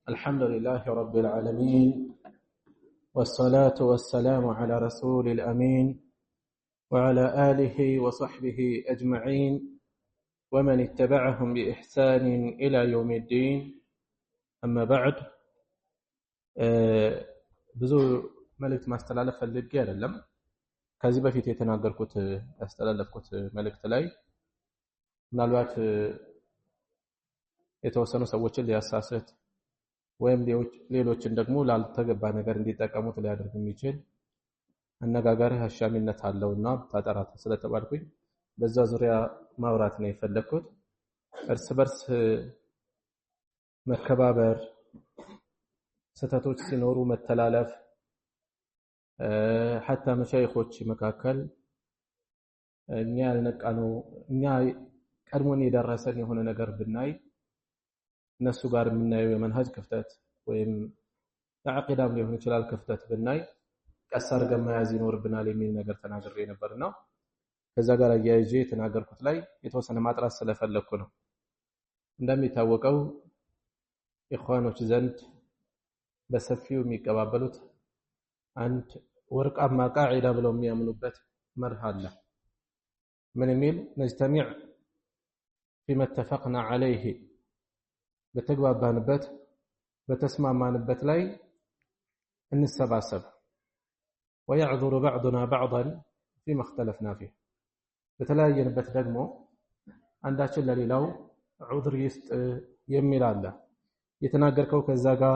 الحمد لله رب العالمين والصلاة والسلام على رسول الأمين وعلى آله وصحبه أجمعين ومن اتبعهم بإحسان إلى يوم الدين أما بعد بزو ملكت ما استلالف اللقيا للم كذبة في تتناقر كنت استلالف كنت ملكت لاي ምናልባት የተወሰኑ ሰዎችን ሊያሳስት ወይም ሌሎችን ደግሞ ላልተገባ ነገር እንዲጠቀሙት ሊያደርግ የሚችል አነጋጋሪ ሐሻሚነት አለውና ታጠራት ስለተባልኩኝ በዛ ዙሪያ ማውራት ነው የፈለኩት። እርስ በርስ መከባበር፣ ስህተቶች ሲኖሩ መተላለፍ፣ حتى መሻይኾች መካከል እኛ ያልነቃነው እኛ ቀድሞን የደረሰን የሆነ ነገር ብናይ እነሱ ጋር የምናየው የመንሃጅ ክፍተት ወይም የአቂዳም ሊሆን ይችላል ክፍተት ብናይ ቀስ አድርገን መያዝ ይኖርብናል የሚል ነገር ተናግሬ ነበርና ከዛ ጋር አያይዤ የተናገርኩት ላይ የተወሰነ ማጥራት ስለፈለኩ ነው። እንደሚታወቀው ኢኽዋኖች ዘንድ በሰፊው የሚቀባበሉት አንድ ወርቃማ ቃዒዳ ብለው የሚያምኑበት መርህ አለ። ምን የሚል ነጅተሚዕ فيما اتفقنا عليه በተግባባንበት በተስማማንበት ላይ እንሰባሰብ ويعذر بعضنا بعضا فيما اختلفنا فيه በተለያየንበት ደግሞ አንዳችን ለሌላው ዑذር ይስጥ የሚል አለ። የተናገርከው ከዛ ጋር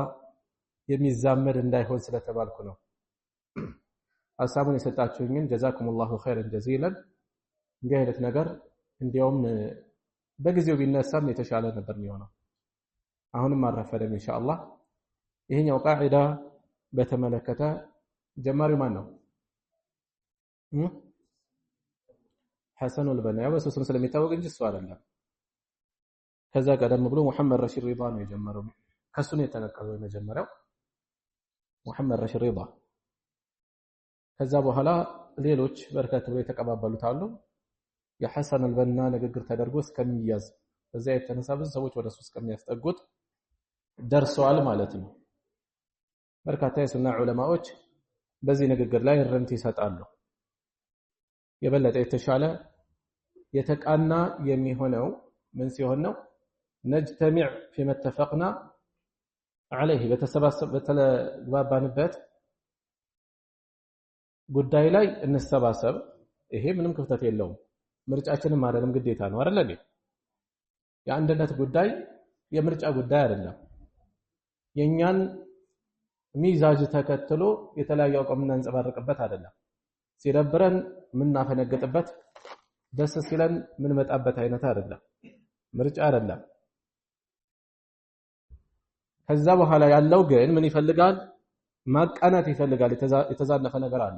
የሚዛመድ እንዳይሆን ስለተባልኩ ነው። ሐሳቡን የሰጣችሁኝን ጀዛኩሙላሁ ኸይረን ጀዚላን። እንዲህ አይነት ነገር እንዲያውም በጊዜው ቢነሳም የተሻለ ነበር የሚሆነው። አሁንም አረፈደም ኢንሻአላህ። ይሄኛው ቃዒዳ በተመለከተ ጀማሪው ማን ነው? ሐሰኑል በና በሱ ስም ስለሚታወቅ እንጂ እሱ አይደለም። ከዛ ቀደም ብሎ መሐመድ ረሺድ ሪዳ ነው የጀመረው። ከሱ ነው የተነቀለው የመጀመሪያው መሐመድ ረሺድ ሪዳ። ከዛ በኋላ ሌሎች በርከት ብለው የተቀባበሉት አሉ። የሐሰን አልበና ንግግር ተደርጎ እስከሚያዝ በዛ የተነሳ ብዙ ሰዎች ወደሱ እስከሚያስጠጉት ደርሰዋል ማለት ነው። በርካታ የሱና ዑለማዎች በዚህ ንግግር ላይ እርምት ይሰጣሉ። የበለጠ የተሻለ የተቃና የሚሆነው ምን ሲሆን ነው? ነጅተሚዕ فيما اتفقنا عليه በተግባባንበት ጉዳይ ላይ እንሰባሰብ። ይሄ ምንም ክፍተት የለውም። ምርጫችንም አይደለም ግዴታ ነው አይደል እንዴ? የአንድነት ጉዳይ የምርጫ ጉዳይ አይደለም። የኛን ሚዛጅ ተከትሎ የተለያየ አቋም እናንጸባርቅበት አይደለም። ሲደብረን ምናፈነገጥበት፣ ደስ ሲለን ምን መጣበት አይነት አይደለም። ምርጫ አይደለም። ከዛ በኋላ ያለው ግን ምን ይፈልጋል? ማቃናት ይፈልጋል። የተዛነፈ ነገር አለ።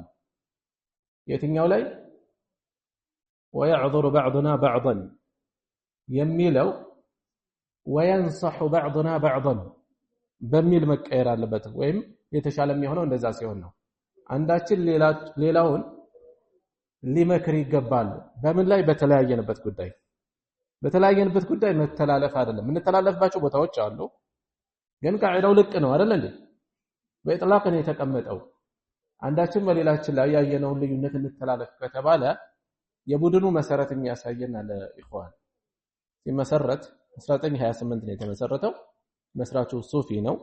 የትኛው ላይ ويعذر بعضنا بعضا የሚለው وينصح بعضنا بعضا በሚል መቀየር አለበት። ወይም የተሻለ የሚሆነው እንደዛ ሲሆን ነው። አንዳችን ሌላውን ሊመክር ይገባል። በምን ላይ? በተለያየንበት ጉዳይ። በተለያየንበት ጉዳይ መተላለፍ አይደለም። እንተላለፍባቸው ቦታዎች አሉ፣ ግን ቃዒዳው ልቅ ነው አይደል እንዴ? በኢጥላቅ ነው የተቀመጠው። አንዳችን በሌላችን ላይ ያየነውን ልዩነት እንተላለፍ ከተባለ የቡድኑ መሰረት የሚያሳየን አለ። ኢኽዋን ሲመሰረት 1928 ነው የተመሰረተው። መስራቹ ሱፊ ነው።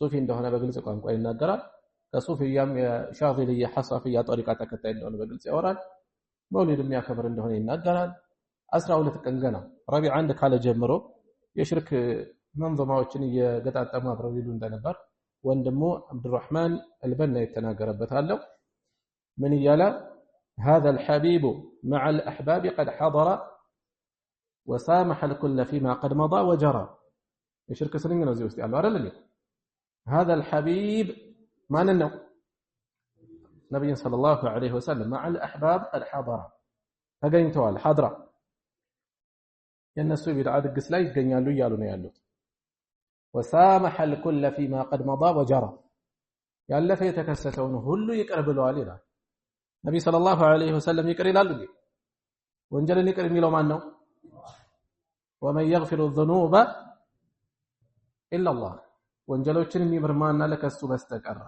ሱፊ እንደሆነ በግልጽ ቋንቋ ይናገራል። ከሱፊያም የሻዚልያ ሐሳፊያ ጠሪቃ ተከታይ እንደሆነ በግልጽ ያወራል። መውሊድ የሚያከብር እንደሆነ ይናገራል። 12 ቀን ገና ረቢዕ አንድ ካለ ጀምሮ የሽርክ መንظማዎችን እየገጣጠሙ አብረው ይሉ እንደነበር ወንድሙ አብዱራህማን አልበና የተናገረበት አለው። ምን ይያላ هذا الحبيب مع الأحباب قد حضر وسامح الكل فيما قد مضى وجرى. የሽርክ ስንኝ ነው እዚህ ውስጥ ያለው አይደል? هذا الحبيب ማን ነው? ነብዩ ሰለላሁ ዐለይሂ ወሰለም مع الأحباب قد حضر ተገኝተዋል። ሐድራ የነሱ ቢድዓ ድግስ ላይ ይገኛሉ እያሉ ነው ያሉት። وسامح الكل فيما قد مضى وجرى ያለፈ የተከሰተውን ሁሉ ይቅር ብለዋል ይላል ነብዩ ሰለላሁ ዐለይሂ ወሰለም። ይቅር ይላሉ እንዴ? ወንጀልን ይቅር የሚለው ማን ነው? ومن يغفر الذنوب ኢላላህ ወንጀሎችን የሚምር ማን አለ ከሱ በስተቀር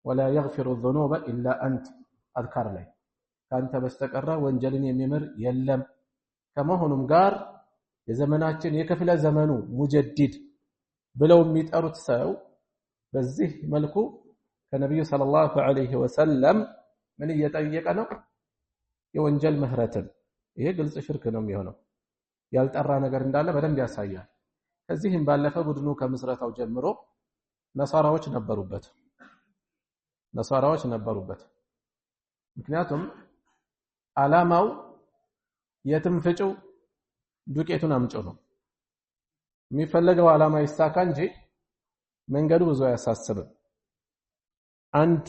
ወላ يغفر الذنوب الا انت አዝካር ላይ ካንተ በስተቀር ወንጀልን የሚምር የለም ከመሆኑም ጋር የዘመናችን የክፍለ ዘመኑ ሙጀዲድ ብለው የሚጠሩት ሰው በዚህ መልኩ ከነብዩ ሰለላሁ ዐለይሂ ወሰለም ምን እየጠየቀ ነው የወንጀል ምህረትን ይሄ ግልጽ ሽርክ ነው የሚሆነው ያልጠራ ነገር እንዳለ በደንብ ያሳያል ከዚህም ባለፈ ቡድኑ ከምስረታው ጀምሮ ነሳራዎች ነበሩበት ምክንያቱም ዓላማው የትም ፍጪው ዱቄቱን አምጪው ነው የሚፈለገው ዓላማ ይሳካ እንጂ መንገዱ ብዙ አያሳስብም አንድ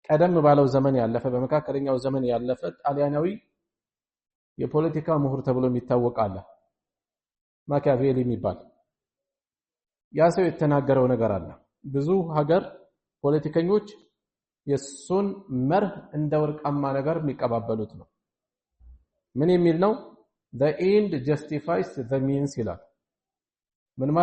ቀደም ባለው ዘመን ያለፈ በመካከለኛው ዘመን ያለፈ ጣሊያናዊ የፖለቲካ ምሁር ተብሎ የሚታወቃል ማኪያቬሊ የሚባል ያ ሰው የተናገረው ነገር አለ ብዙ ሀገር ፖለቲከኞች የሱን መርህ እንደ ወርቃማ ነገር የሚቀባበሉት ነው ምን የሚል ነው the end justifies the means ይላል ምን ማለት